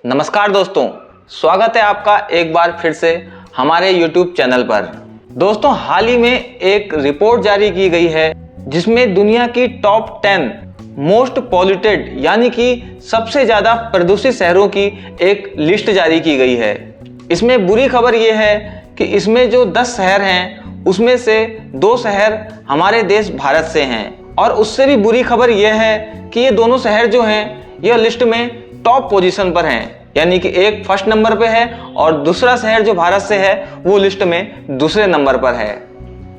नमस्कार दोस्तों, स्वागत है आपका एक बार फिर से हमारे YouTube चैनल पर। दोस्तों, हाल ही में एक रिपोर्ट जारी की गई है जिसमें दुनिया की टॉप 10 मोस्ट पॉल्यूटेड यानी कि सबसे ज़्यादा प्रदूषित शहरों की एक लिस्ट जारी की गई है। इसमें बुरी खबर यह है कि इसमें जो 10 शहर हैं उसमें से 2 शहर हमारे देश भारत से हैं, और उससे भी बुरी खबर यह है कि ये दोनों शहर जो हैं यह लिस्ट में टॉप पोजीशन पर हैं, यानी कि एक फर्स्ट नंबर पे है और दूसरा शहर जो भारत से है वो लिस्ट में दूसरे नंबर पर है।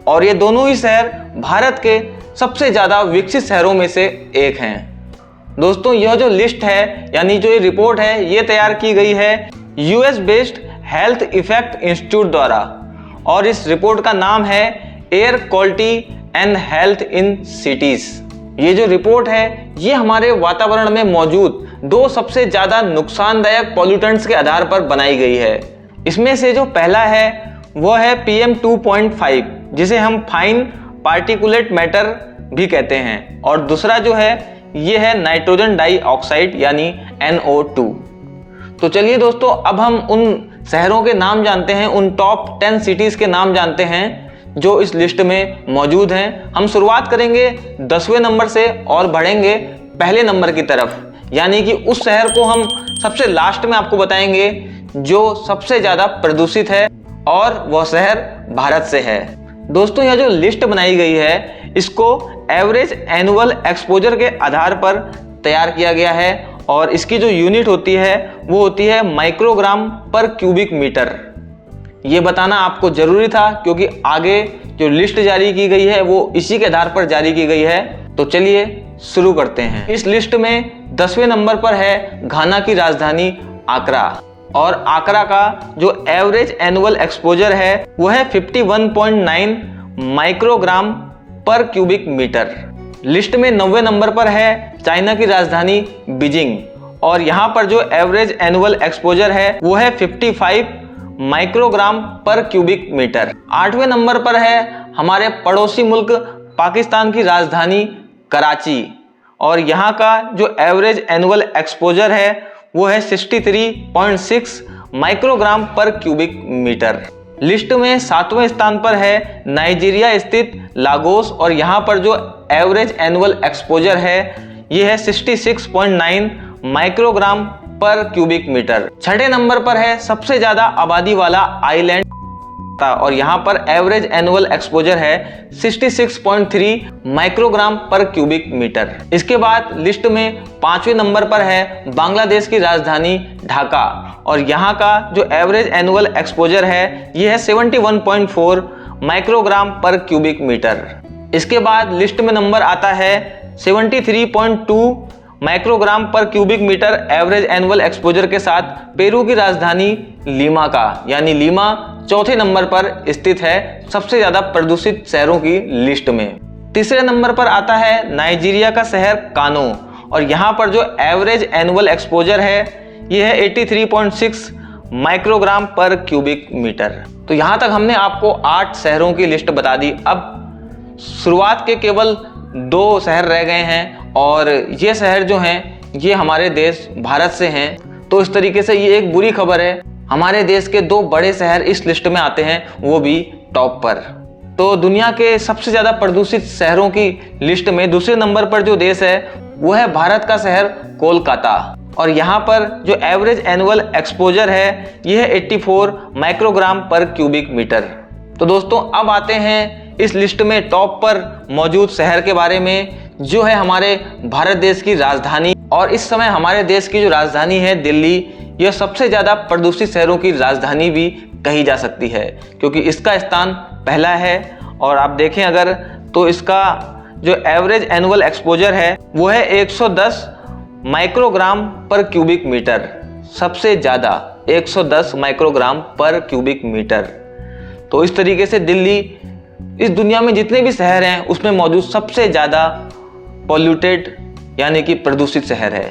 और ये दोनों ही शहर भारत के सबसे ज़्यादा विकसित शहरों में से एक हैं। दोस्तों, यह जो लिस्ट है यानी जो ये रिपोर्ट है ये तैयार की गई है US based health effect institute द्वारा, और इस रिपोर्ट का नाम है air quality and health in cities. ये जो रिपोर्ट है ये हमारे वातावरण में मौजूद 2 सबसे ज़्यादा नुकसानदायक पॉल्यूटेंट्स के आधार पर बनाई गई है। इसमें से जो पहला है वो है PM 2.5, जिसे हम फाइन पार्टिकुलेट मैटर भी कहते हैं, और दूसरा जो है ये है नाइट्रोजन डाइऑक्साइड यानी NO2। तो चलिए दोस्तों, अब हम उन शहरों के नाम जानते हैं, उन टॉप 10 सिटीज़ के नाम जानते हैं जो इस लिस्ट में मौजूद हैं। हम शुरुआत करेंगे 10वें नंबर से और बढ़ेंगे पहले नंबर की तरफ, यानी कि उस शहर को हम सबसे लास्ट में आपको बताएंगे जो सबसे ज़्यादा प्रदूषित है, और वह शहर भारत से है। दोस्तों, यह जो लिस्ट बनाई गई है इसको एवरेज एनुअल एक्सपोजर के आधार पर तैयार किया गया है, और इसकी जो यूनिट होती है वो होती है माइक्रोग्राम पर क्यूबिक मीटर। ये बताना आपको जरूरी था क्योंकि आगे जो लिस्ट जारी की गई है वो इसी के आधार पर जारी की गई है। तो चलिए शुरू करते हैं। इस लिस्ट में 10वें नंबर पर है घाना की राजधानी आकरा, और आकरा का जो एवरेज एनुअल एक्सपोजर है वो है 51.9 माइक्रोग्राम पर क्यूबिक मीटर। लिस्ट में 90वें नंबर पर है चाइना की राजधानी बीजिंग, और यहाँ पर जो एवरेज एनुअल एक्सपोजर है वो है 55 माइक्रोग्राम पर क्यूबिक मीटर। 8वें नंबर पर है हमारे पड़ोसी मुल्क पाकिस्तान की राजधानी कराची, और यहाँ का जो एवरेज एनुअल एक्सपोजर है वो है 63.6 माइक्रोग्राम पर क्यूबिक मीटर। लिस्ट में 7वें स्थान पर है नाइजीरिया स्थित लागोस, और यहाँ पर जो एवरेज एनुअल एक्सपोजर है ये है 66.9 माइक्रोग्राम पर क्यूबिक मीटर। 6ठे नंबर पर है सबसे ज्यादा आबादी वाला आइलैंड, और यहाँ पर एवरेज एनुअल एक्सपोजर है 66.3 माइक्रोग्राम पर क्यूबिक मीटर। इसके बाद लिस्ट में 5वें नंबर पर है बांग्लादेश की राजधानी ढाका, और यहाँ का जो एवरेज एनुअल एक्सपोजर है ये है 71.4 माइक्रोग्राम पर क्यूबिक मीटर। इसके बाद लिस्ट में नंबर आता है 73.2 माइक्रोग्राम पर cubic metre average annual exposure के साथ पेरू की राजधानी लीमा का, यानी लीमा 4थे नंबर पर स्थित है सबसे ज्यादा प्रदूषित शहरों की लिस्ट में। तीसरे नंबर पर आता है नाइजीरिया का शहर कानो, और यहाँ पर जो एवरेज एनुअल एक्सपोजर है ये है 83.6 माइक्रोग्राम पर क्यूबिक मीटर। तो यहाँ तक हमने आपको 8 शहरों की लिस्ट बता दी। अब शुरुआत के केवल 2 शहर रह गए हैं, और ये शहर जो हैं ये हमारे देश भारत से हैं। तो इस तरीके से ये एक बुरी खबर है, हमारे देश के 2 बड़े शहर इस लिस्ट में आते हैं, वो भी टॉप पर। तो दुनिया के सबसे ज़्यादा प्रदूषित शहरों की लिस्ट में दूसरे नंबर पर जो देश है वो है भारत का शहर कोलकाता, और यहाँ पर जो एवरेज एनुअल एक्सपोजर है ये है 84 माइक्रोग्राम पर क्यूबिक मीटर। तो दोस्तों, अब आते हैं इस लिस्ट में टॉप पर मौजूद शहर के बारे में, जो है हमारे भारत देश की राजधानी। और इस समय हमारे देश की जो राजधानी है दिल्ली, यह सबसे ज़्यादा प्रदूषित शहरों की राजधानी भी कही जा सकती है, क्योंकि इसका स्थान पहला है। और आप देखें अगर तो इसका जो एवरेज एनुअल एक्सपोजर है वो है 110 माइक्रोग्राम पर क्यूबिक मीटर, सबसे ज़्यादा 110 माइक्रोग्राम पर क्यूबिक मीटर। तो इस तरीके से दिल्ली इस दुनिया में जितने भी शहर हैं उसमें मौजूद सबसे ज़्यादा पॉल्यूटेड यानी कि प्रदूषित शहर है।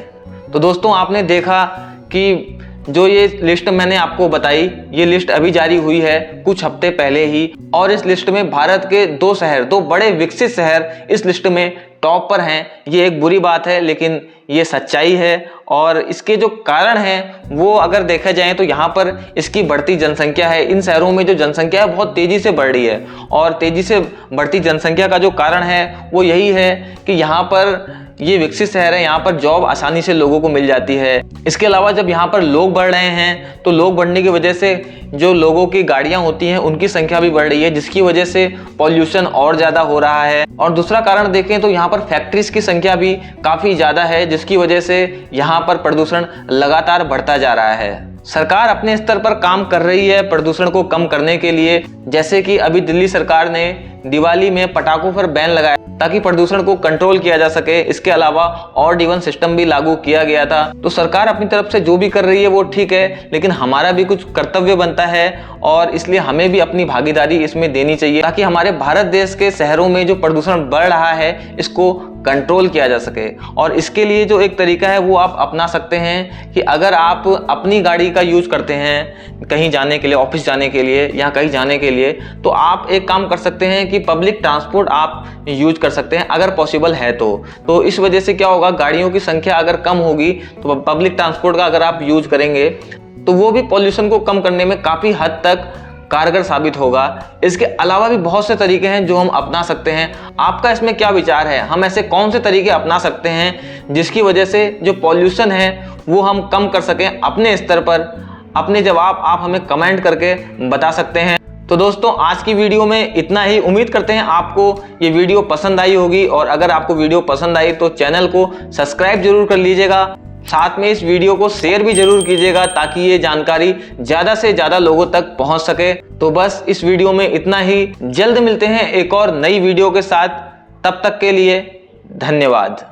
तो दोस्तों, आपने देखा कि जो ये लिस्ट मैंने आपको बताई, ये लिस्ट अभी जारी हुई है कुछ हफ्ते पहले ही, और इस लिस्ट में भारत के 2 शहर, 2 बड़े विकसित शहर इस लिस्ट में टॉप पर हैं, ये एक बुरी बात है, लेकिन ये सच्चाई है। और इसके जो कारण हैं वो अगर देखा जाए तो यहाँ पर इसकी बढ़ती जनसंख्या है। इन शहरों में जो जनसंख्या है बहुत तेजी से बढ़ रही है, और तेजी से बढ़ती जनसंख्या का जो कारण है वो यही है कि यहाँ पर ये विकसित शहर है, यहाँ पर जॉब आसानी से लोगों को मिल जाती है। इसके अलावा जब यहाँ पर लोग बढ़ रहे हैं तो लोग बढ़ने की वजह से जो लोगों की गाड़ियां होती हैं उनकी संख्या भी बढ़ रही है, जिसकी वजह से पॉल्यूशन और ज़्यादा हो रहा है। और दूसरा कारण देखें तो यहाँ पर फैक्ट्रीज की संख्या भी काफ़ी ज़्यादा है, जिसकी वजह से यहाँ पर प्रदूषण लगातार बढ़ता जा रहा है। सरकार अपने स्तर पर काम कर रही है प्रदूषण को कम करने के लिए, जैसे कि अभी दिल्ली सरकार ने दिवाली में पटाखों पर बैन लगाया ताकि प्रदूषण को कंट्रोल किया जा सके। इसके अलावा ऑड इवन सिस्टम भी लागू किया गया था। तो सरकार अपनी तरफ से जो भी कर रही है वो ठीक है, लेकिन हमारा भी कुछ कर्तव्य बनता है और इसलिए हमें भी अपनी भागीदारी इसमें देनी चाहिए ताकि हमारे भारत देश के शहरों में जो प्रदूषण बढ़ रहा है इसको कंट्रोल किया जा सके। और इसके लिए जो एक तरीका है वो आप अपना सकते हैं कि अगर आप अपनी गाड़ी का यूज करते हैं कहीं जाने के लिए, ऑफिस जाने के लिए या कहीं जाने के लिए, तो आप एक काम कर सकते हैं कि पब्लिक ट्रांसपोर्ट आप यूज कर सकते हैं अगर पॉसिबल है तो इस वजह से क्या होगा, गाड़ियों की संख्या अगर कम होगी तो पब्लिक ट्रांसपोर्ट का अगर आप यूज करेंगे तो वो भी पॉल्यूशन को कम करने में काफ़ी हद तक कारगर साबित होगा। इसके अलावा भी बहुत से तरीके हैं जो हम अपना सकते हैं। आपका इसमें क्या विचार है? हम ऐसे कौन से तरीके अपना सकते हैं जिसकी वजह से जो पॉल्यूशन है वो हम कम कर सकें अपने स्तर पर? अपने जवाब आप हमें कमेंट करके बता सकते हैं। तो दोस्तों आज की वीडियो में इतना ही। उम्मीद करते हैं आपको ये वीडियो पसंद आई होगी, और अगर आपको वीडियो पसंद आई तो चैनल को सब्सक्राइब जरूर कर लीजिएगा। साथ में इस वीडियो को शेयर भी जरूर कीजिएगा ताकि ये जानकारी ज़्यादा से ज़्यादा लोगों तक पहुंच सके। तो बस इस वीडियो में इतना ही। जल्द मिलते हैं एक और नई वीडियो के साथ। तब तक के लिए धन्यवाद।